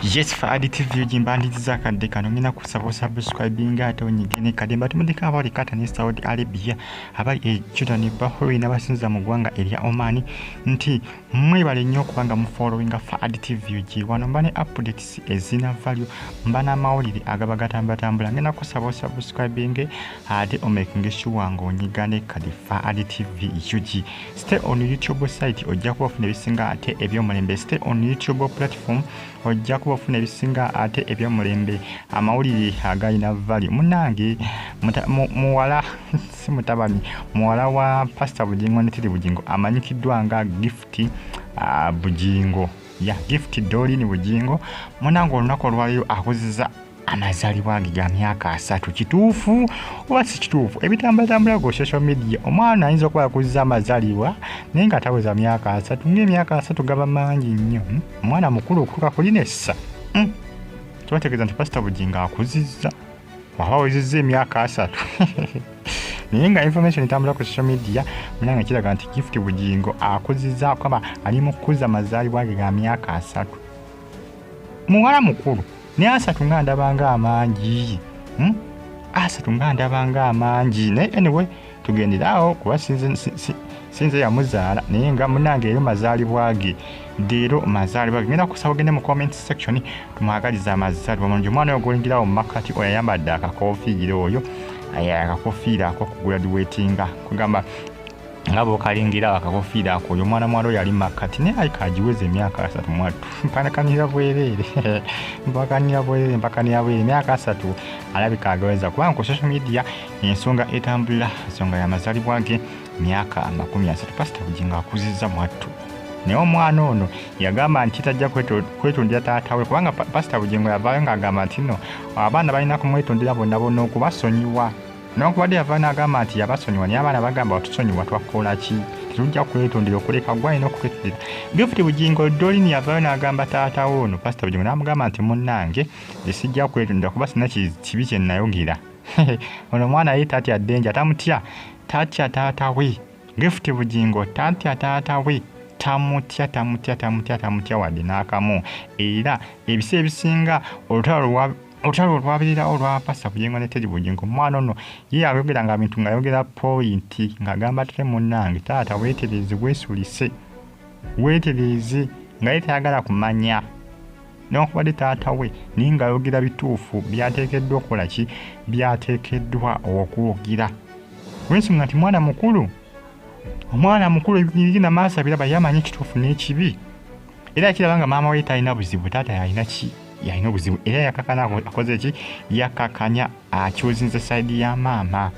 Yes, for additive view jimbandiriza kadde kano ngina kusaba subscribing ate onyigene kadde mbatumudika abali katani Saudi Arabia abali e Jordan Bahrain abasinza mu ggwanga erya Oman nti mwebale nnyo kubanga mu following for additive view ji wano mbane updates ezina value mbana amawulire agaba gatambula ngina kusaba subscribing ate omaking sure nga onyigane kadde for additive view ji stay on YouTube site ojja kubafuna ebisinga ate ebyomulembe stay on YouTube platform ojja kubafuna ebisinga ate ebyomulembe amawulire agayina value munange muwala si mutabani muwala wa Pastor Bugingo ne Bugingo amanyikiddwa nga gift Bugingo ya gift doli ni Bugingo munange olunaku olwaleero akuziza amazalibwa ga myaka 3 kituufu oba si kituufu ebitambula go social media omwana ayinza okuba akuziza amazalibwa naye nga taweza myaka 3 ng'emyaka 3 gaba mangi nnyo omwana mukulu okutuuka ku linessa tubategeeza nti Pastor Bugingo akuziza waba wezizza emyaka 3 naye nga information etambula ku social media munange kiraga nti gift Bugingo akuziza kwaba ali mu kukuza amazalibwa ge ga myaka 3 muwala mukulu naye 3 nga ndabanga amangi 3 nga ndabanga amangi naye anyway tugenderawo kuba sinze yamuzaala naye nga munange ero mazaalibwa ge leero mazaalibwa ge ngenda kusaba gende mu comment section tumwagaliza amazaalibwa mulungi omwana oyo golingirawo mu makati oyo ayambadde akakofiira oyo akakofiira ako kugraduatinga kugamba nga bwokalingira akakofiira ako oyo omwana mwalo yali makati naye ayi kagiweza emyaka 3 mwatu mpakanira bwereere emyaka 3 alabika agaweza kubanga ku social media ensonga etambula ensonga y'amazaalibwa ge myaka 30 Pastor Bugingo akuziza mwatu naye omwana ono yagamba nti tajja kwetondera taata we kubanga Pastor Bugingo yavaayo ng'agamba nti no abaana balina kumwetondera bonna okubasonyiwa n'okubadde yavaayo n'agamba nti yabasonyiwa naye abaana bagamba batusonyiwa twakola ki tetujja kwetondera okuleka gwe alina okwetondera gift Bugingo dolini yavaayo n'agamba taata we ono Pastor Bugingo n'amugamba nti munnange sijja kwetondera kuba sina kibi kye nayogera ono omwana ye tatya ddenja tatya taata we gift Bugingo tatya taata we tamutya wadde n'akamu era ebiseera ebisinga olutalo olwabirira olwa Pastor Bugingo ne Bugingo omwana ono ye ayogera nga bintu ng'ayogera point ng'agamba ate munnange taata weetereze weesulise weetereze nga ye tayagala kumanya n'okubadde taata we naye ng'ayogera bituufu byateekeddwa okukola ki byateekeddwa okwogera wensonga nti omwana mukulu ebigina maaso biraba yamanyi ekituufu n'ekibi era yakiraba nga maama we talina buzibu taata yalina obuzibu era yakakana akoze ki yakakanya akyuzinze sayidi ya maama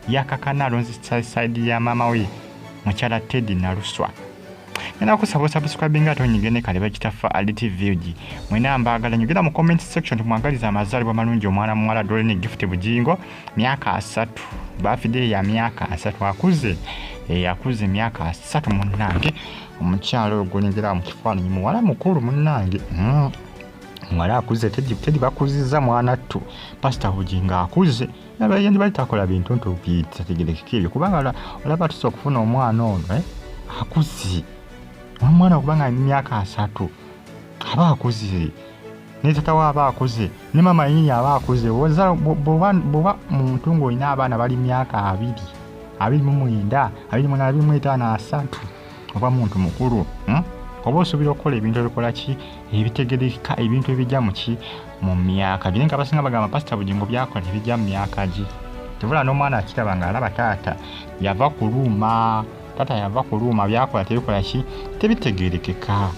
yakakana alonze sayidi ya maama we mukyala Teddy Naluswa ngenda kusaba subscribing ate onyigene kale bakitafa additive view mwena mbagala nyogera mu comment section tumwagaliza amazaalibwa malungi omwana muwala dolini gift Bugingo myaka 3 birthday ya myaka 3 akuze myaka 3 munnange omukyalo ogulengera mu kifaananyi muwala mukulu munnange mwala akuze Teddy bakuziza mwana tu Pastor Bugingo akuze nabayendi balitakola bintu ntobyitategerekeka ebyo kubanga olaba tusobola okufuna omwana ono akuze omwana kubanga myaka 3 aba akuze ne tata wa aba akuze ne mama yini aba akuze boba muntu ng'olina abaana bali myaka 29 25 oba muntu mukulu oba osuubira okukola ebintu ebikola ki ebitegereka ebintu ebijja mu myaka gye nga abasinga bagamba Pastor Bugingo byakola ebijja mu myaka gye tebula n'omwana akiraba ng'alaba taata yava kuluma byakola tebikola ki tebitegerekeka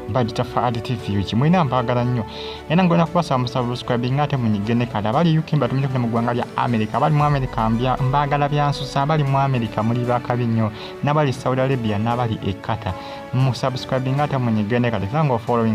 bagitafa additive view kimwena mbagala nnyo era ngenda kubasaba subscribing ate munyigene kale abali UK mbatumire kule mu ggwanga lya America abali mu America mbagala byansusa abali mu America muli bakabi nnyo n'abali Saudi Arabia n'abali Qatar mu subscribing ate munyigene kale thank you for following